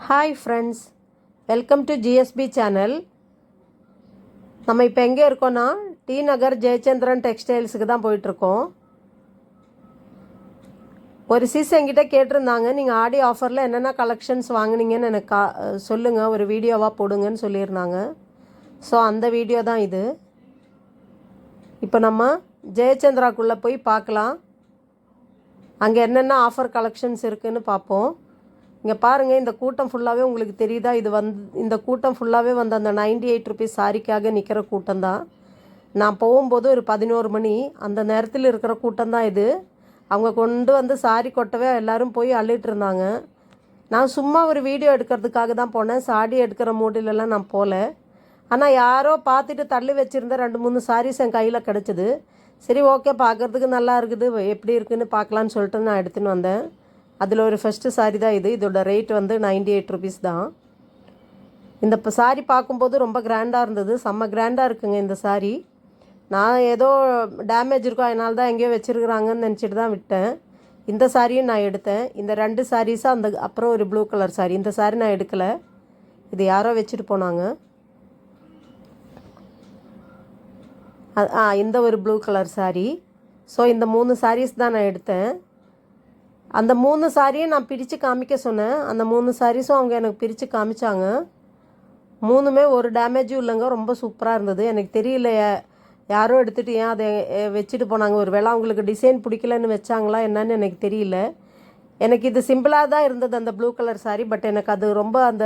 Hi friends, welcome to GSP channel. நம்ம இப்போ எங்கே இருக்கோன்னா டி நகர் ஜெயச்சந்திரன் டெக்ஸ்டைல்ஸுக்கு தான் போயிட்டுருக்கோம். ஒரு சிஸ் என்கிட்ட கேட்டிருந்தாங்க, நீங்கள் ஆடி ஆஃபரில் என்னென்ன கலெக்ஷன்ஸ் வாங்கினீங்கன்னு எனக்கு சொல்லுங்கள், ஒரு வீடியோவாக போடுங்கன்னு சொல்லியிருந்தாங்க. ஸோ அந்த வீடியோ தான் இது. இப்போ நம்ம ஜெயச்சந்திராக்குள்ளே போய் பார்க்கலாம், அங்கே என்னென்ன ஆஃபர் கலெக்ஷன்ஸ் இருக்குதுன்னு பார்ப்போம். இங்கே பாருங்கள், இந்த கூட்டம் ஃபுல்லாகவே உங்களுக்கு தெரியுதா? இந்த கூட்டம் ஃபுல்லாகவே அந்த 98 ருபீஸ் சாரிக்காக நிற்கிற கூட்டம் தான். நான் போகும்போது ஒரு 11 மணி அந்த நேரத்தில் இருக்கிற கூட்டம் தான் இது. அவங்க கொண்டு வந்து சாரி கொட்டவே எல்லோரும் போய் அள்ளிட்டு இருந்தாங்க. நான் சும்மா ஒரு வீடியோ எடுக்கிறதுக்காக தான் போனேன், சாரி எடுக்கிற மூடிலெலாம் நான் போகல. ஆனால் யாரோ பார்த்துட்டு தள்ளி வச்சுருந்த 2-3 சாரீஸ் என் கையில் கிடச்சிது. சரி, ஓகே, பார்க்குறதுக்கு நல்லா இருக்குது, எப்படி இருக்குதுன்னு பார்க்கலான்னு சொல்லிட்டு நான் எடுத்துன்னு வந்தேன். அதில் ஒரு ஃபஸ்ட்டு சாரி தான் இது. இதோட ரேட் 98 ருபீஸ் தான். இந்த இப்போ சாரி பார்க்கும்போது ரொம்ப கிராண்டாக இருந்தது, செம்ம கிராண்டாக இருக்குங்க இந்த சாரி. நான் ஏதோ டேமேஜ் இருக்கும் அதனால தான் எங்கேயோ வச்சுருக்குறாங்கன்னு நினச்சிட்டு தான் விட்டேன். இந்த சாரியும் நான் எடுத்தேன். இந்த 2 சாரீஸாக அப்புறம் ஒரு ப்ளூ கலர் சாரி. இந்த சாரி நான் எடுக்கலை, இது யாரோ வச்சுட்டு போனாங்க. இந்த ஒரு ப்ளூ கலர் சாரி. ஸோ இந்த 3 சாரீஸ் தான் நான் எடுத்தேன். அந்த 3 சாரியும் நான் பிரித்து காமிக்க சொன்னேன். அந்த 3 சாரீஸும் அவங்க எனக்கு பிரித்து காமிச்சாங்க. 3மே ஒரு டேமேஜும் இல்லைங்க, ரொம்ப சூப்பராக இருந்தது. எனக்கு தெரியல யாரோ எடுத்துகிட்டு ஏன் அதை வச்சுட்டு போனாங்க. ஒரு வேளை அவங்களுக்கு டிசைன் பிடிக்கலன்னு வச்சாங்களா என்னன்னு எனக்கு தெரியல. எனக்கு இது சிம்பிளாக தான் இருந்தது அந்த ப்ளூ கலர் சாரி. பட் எனக்கு அது ரொம்ப அந்த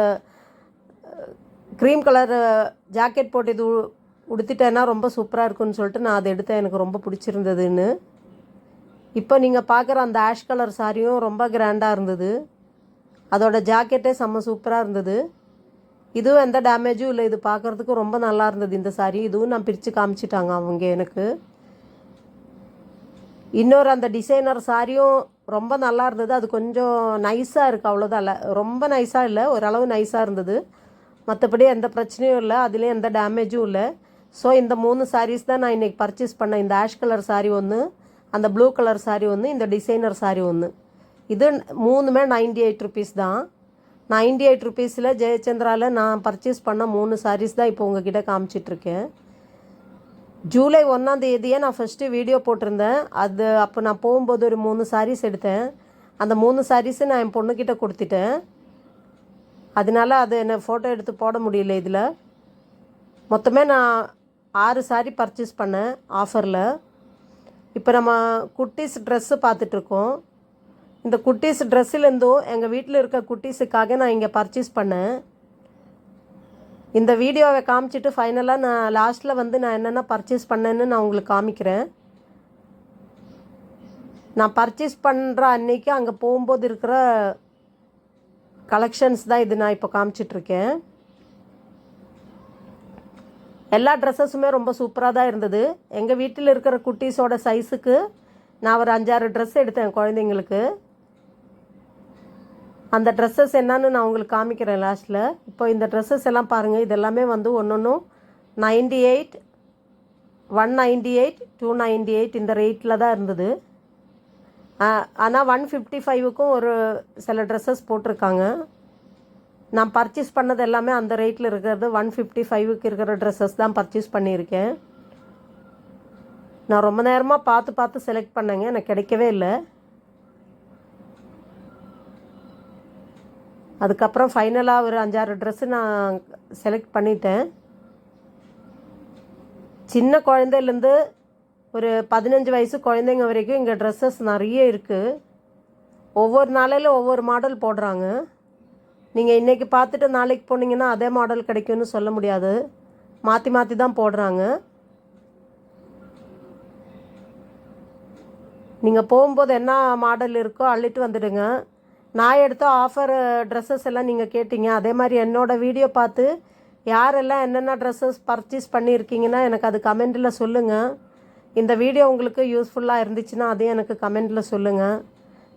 க்ரீம் கலர் ஜாக்கெட் போட்டு இது உடுத்திட்டேன்னா ரொம்ப சூப்பராக இருக்குன்னு சொல்லிட்டு நான் அதை எடுத்தேன், எனக்கு ரொம்ப பிடிச்சிருந்ததுன்னு. இப்போ நீங்கள் பார்க்குற அந்த ஆஷ் கலர் சாரியும் ரொம்ப கிராண்டாக இருந்தது. அதோட ஜாக்கெட்டே செம்ம சூப்பராக இருந்தது. இதுவும் எந்த டேமேஜும் இல்லை, இது பார்க்குறதுக்கு ரொம்ப நல்லா இருந்தது இந்த சாரி. இதுவும் நான் பிரித்து காமிச்சிட்டாங்க அவங்க எனக்கு. இன்னொரு அந்த டிசைனர் சாரியும் ரொம்ப நல்லா இருந்தது. அது கொஞ்சம் நைஸாக இருக்குது, அவ்வளோதான். இல்லை, ரொம்ப நைஸாக இல்லை, ஓரளவு நைஸாக இருந்தது. மற்றபடி எந்த பிரச்சனையும் இல்லை, அதுலேயும் எந்த டேமேஜும் இல்லை. ஸோ இந்த 3 சாரீஸ் தான் நான் இன்றைக்கி பர்ச்சேஸ் பண்ணேன். இந்த ஆஷ் கலர் சாரி ஒன்று, அந்த ப்ளூ கலர் சாரி ஒன்று, இந்த டிசைனர் சாரி ஒன்று. இது 3மே 98 ருபீஸ் தான். 98 ருபீஸில் ஜெயச்சந்திராவில் நான் பர்ச்சேஸ் பண்ண 3 சாரீஸ் தான் இப்போ உங்ககிட்ட காமிச்சிட்ருக்கேன். ஜூலை 1ஆம் தேதியே நான் ஃபஸ்ட்டு வீடியோ போட்டிருந்தேன். அது அப்போ நான் போகும்போது ஒரு 3 சாரீஸ் எடுத்தேன். அந்த 3 சாரீஸு நான் என் பொண்ணுக்கிட்ட கொடுத்துட்டேன். அதனால அது என்ன ஃபோட்டோ எடுத்து போட முடியல. இதில் மொத்தமே நான் 6 சாரீ பர்ச்சேஸ் பண்ணேன் ஆஃபரில். இப்போ நம்ம குட்டீஸ் ட்ரெஸ்ஸு பார்த்துட்ருக்கோம். இந்த குட்டீஸ் ட்ரெஸ்ஸுலேருந்தும் எங்கள் வீட்டில் இருக்க குட்டீஸுக்காக நான் இங்கே பர்ச்சேஸ் பண்ணேன். இந்த வீடியோவை காமிச்சிட்டு ஃபைனலாக நான் லாஸ்ட்டில் நான் என்னென்ன பர்ச்சேஸ் பண்ணேன்னு நான் உங்களுக்கு காமிக்கிறேன். நான் பர்ச்சேஸ் பண்ணுற அன்றைக்கி அங்கே போகும்போது இருக்கிற கலெக்ஷன்ஸ் தான் இது நான் இப்போ காமிச்சிட்ருக்கேன். எல்லா ட்ரெஸ்ஸஸுமே ரொம்ப சூப்பராக தான் இருந்தது. எங்கள் வீட்டில் இருக்கிற குட்டீஸோட சைஸுக்கு நான் ஒரு 5-6 ட்ரெஸ் எடுத்தேன் குழந்தைங்களுக்கு. அந்த ட்ரெஸ்ஸஸ் என்னன்னு நான் உங்களுக்கு காமிக்கிறேன் லாஸ்ட்டில். இப்போ இந்த ட்ரெஸ்ஸஸ் எல்லாம் பாருங்கள், இது எல்லாமே ஒன்றும் 98, 198, 298 இந்த ரேட்டில் தான் இருந்தது. ஆனால் 155க்கும் ஒரு சில ட்ரெஸ்ஸஸ் போட்டிருக்காங்க. நான் பர்ச்சேஸ் பண்ணது எல்லாமே அந்த ரேட்டில் இருக்கிறது 155க்கு இருக்கிற ட்ரெஸ்ஸஸ் தான் பர்ச்சேஸ் பண்ணியிருக்கேன். நான் ரொம்ப நேரமாக பார்த்து செலக்ட் பண்ணேங்க, எனக்கு கிடைக்கவே இல்லை. அதுக்கப்புறம் ஃபைனலாக ஒரு 5-6 ட்ரெஸ்ஸு நான் செலக்ட் பண்ணிட்டேன். சின்ன குழந்தையிலேருந்து ஒரு 15 வயசு குழந்தைங்க வரைக்கும் இங்கே ட்ரெஸ்ஸஸ் நிறைய இருக்குது. ஒவ்வொரு நாளையில் ஒவ்வொரு மாடல் போடுறாங்க. நீங்கள் இன்றைக்கி பார்த்துட்டு நாளைக்கு போனீங்கன்னா அதே மாடல் கிடைக்கும்னு சொல்ல முடியாது, மாற்றி தான் போடுறாங்க. நீங்கள் போகும்போது என்ன மாடல் இருக்கோ அள்ளிட்டு வந்துடுங்க. நான் எடுத்த ஆஃபர் ட்ரெஸ்ஸஸ் எல்லாம் நீங்கள் கேட்டீங்க. அதே மாதிரி என்னோடய வீடியோ பார்த்து யாரெல்லாம் என்னென்ன ட்ரெஸ்ஸஸ் பர்ச்சேஸ் பண்ணியிருக்கீங்கன்னா எனக்கு அது கமெண்டில் சொல்லுங்கள். இந்த வீடியோ உங்களுக்கு யூஸ்ஃபுல்லாக இருந்துச்சுன்னா அதையும் எனக்கு கமெண்டில் சொல்லுங்கள்.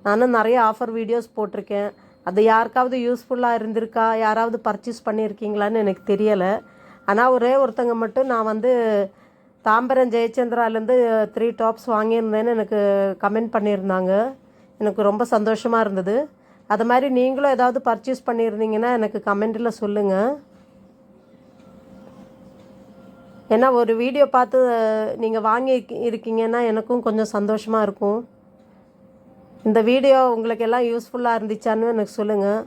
நானும் நிறைய ஆஃபர் வீடியோஸ் போட்டிருக்கேன். அது யாருக்காவது யூஸ்ஃபுல்லாக இருந்திருக்கா, யாராவது பர்ச்சேஸ் பண்ணியிருக்கீங்களான்னு எனக்கு தெரியலை. ஆனால் ஒருத்தங்க மட்டும் நான் தாம்பரம் ஜெயச்சந்திராலேருந்து 3 டாப்ஸ் வாங்கியிருந்தேன்னு எனக்கு கமெண்ட் பண்ணியிருந்தாங்க. எனக்கு ரொம்ப சந்தோஷமாக இருந்தது. அது மாதிரி நீங்களும் ஏதாவது பர்ச்சேஸ் பண்ணியிருந்தீங்கன்னா எனக்கு கமெண்ட்டில் சொல்லுங்கள். ஏன்னா ஒரு வீடியோ பார்த்து நீங்கள் வாங்கி இருக்கீங்கன்னா எனக்கும் கொஞ்சம் சந்தோஷமாக இருக்கும். இந்த வீடியோ உங்களுக்கு எல்லாம் யூஸ்ஃபுல்லாக இருந்துச்சான்னு எனக்கு சொல்லுங்கள்.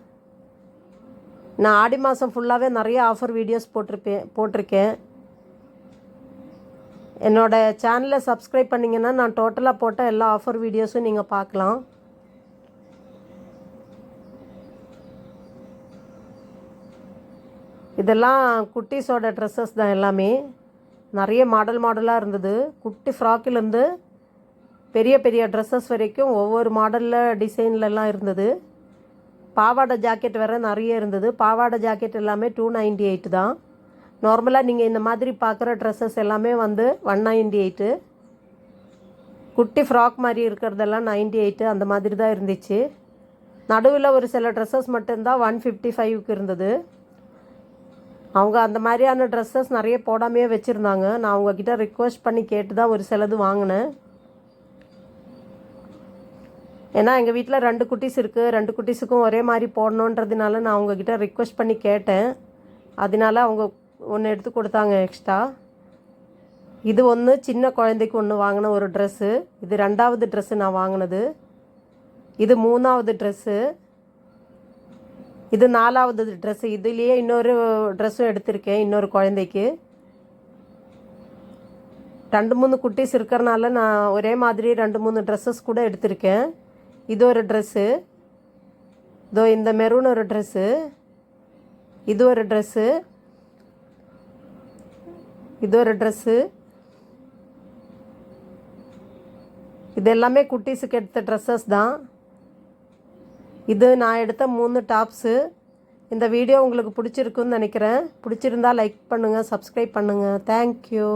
நான் ஆடி மாதம் ஃபுல்லாகவே நிறைய ஆஃபர் வீடியோஸ் போட்டிருக்கேன். என்னோடய சேனலை சப்ஸ்கிரைப் பண்ணிங்கன்னா நான் டோட்டலாக போட்ட எல்லா ஆஃபர் வீடியோஸும் நீங்கள் பார்க்கலாம். இதெல்லாம் குட்டீஸோட ட்ரெஸ்ஸஸ் தான் எல்லாமே. நிறைய மாடலாக இருந்தது. குட்டி ஃப்ராக்கிலேருந்து பெரிய பெரிய ட்ரெஸ்ஸஸ் வரைக்கும் ஒவ்வொரு மாடலில் டிசைன்லலாம் இருந்தது. பாவாடை ஜாக்கெட் வேறு நிறைய இருந்தது. பாவாடை ஜாக்கெட் எல்லாமே 298 தான். நார்மலாக நீங்கள் இந்த மாதிரி பார்க்குற ட்ரெஸ்ஸஸ் எல்லாமே வந்து 198. குட்டி ஃப்ராக் மாதிரி இருக்கிறதெல்லாம் 98 அந்த மாதிரி தான் இருந்துச்சு. நடுவில் ஒரு சில ட்ரெஸ்ஸஸ் மட்டும்தான் 155க்கு இருந்தது. அவங்க அந்த மாதிரியான ட்ரெஸ்ஸஸ் நிறைய போடாமையே வச்சுருந்தாங்க. நான் அவங்கக்கிட்ட ரிக்வெஸ்ட் பண்ணி கேட்டு தான் ஒரு சிலது வாங்கினேன். ஏன்னா எங்கள் வீட்டில் 2 குட்டீஸ் இருக்குது. 2 குட்டீஸுக்கும் ஒரே மாதிரி போடணுன்றதுனால நான் அவங்கக்கிட்ட ரிக்வெஸ்ட் பண்ணி கேட்டேன். அதனால அவங்க ஒன்று எடுத்து கொடுத்தாங்க எக்ஸ்ட்ரா. இது ஒன்று சின்ன குழந்தைக்கு ஒன்று வாங்கின ஒரு ட்ரெஸ்ஸு. இது 2வது ட்ரெஸ்ஸு நான் வாங்கினது. இது 3வது ட்ரெஸ்ஸு. இது 4வது ட்ரெஸ்ஸு. இதுலேயே இன்னொரு ட்ரெஸ்ஸும் எடுத்திருக்கேன் இன்னொரு குழந்தைக்கு. 2-3 குட்டீஸ் இருக்கிறனால நான் ஒரே மாதிரி 2-3 ட்ரெஸ்ஸஸ் கூட எடுத்திருக்கேன். இது ஒரு ட்ரெஸ்ஸு. இதோ இந்த மெரூன் ஒரு ட்ரெஸ்ஸு. இது ஒரு ட்ரெஸ்ஸு. இது ஒரு ட்ரெஸ்ஸு. இது எல்லாமே குட்டீஸுக்கு எடுத்த ட்ரெஸ்ஸஸ் தான். இது நான் எடுத்த 3 டாப்ஸு. இந்த வீடியோ உங்களுக்கு பிடிச்சிருக்குன்னு நினைக்கிறேன். பிடிச்சிருந்தா லைக் பண்ணுங்கள், சப்ஸ்கிரைப் பண்ணுங்கள். தேங்க்யூ.